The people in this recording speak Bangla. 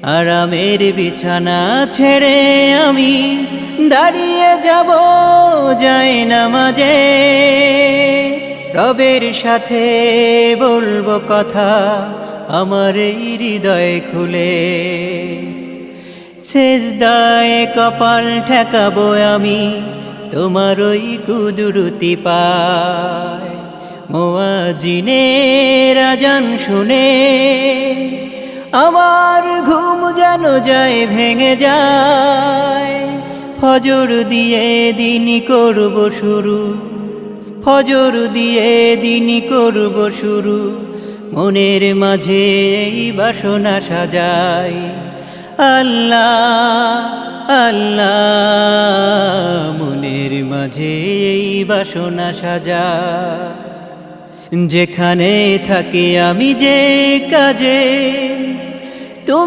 আরামের বিছানা ছেড়ে আমি দাঁড়িয়ে যাব জায়নামাজে, রবের সাথে বলবো কথা আমার এই হৃদয় খুলে। সেজদায় কপাল ঠেকাবো আমি তোমার ওই কুদরতি পায়। মুয়াজ্জিনের আযান শুনে আমার ঘুম যেন যায় ভেঙে যায়। ফজর দিয়ে দিনই করব শুরু, ফজর দিয়ে দিনই করব শুরু, মনের মাঝে এই বাসনা সাজাই। আল্লাহ আল্লাহ, মনের মাঝে এই বাসনা সাজাই। যেখানে থাকি আমি যে কাজে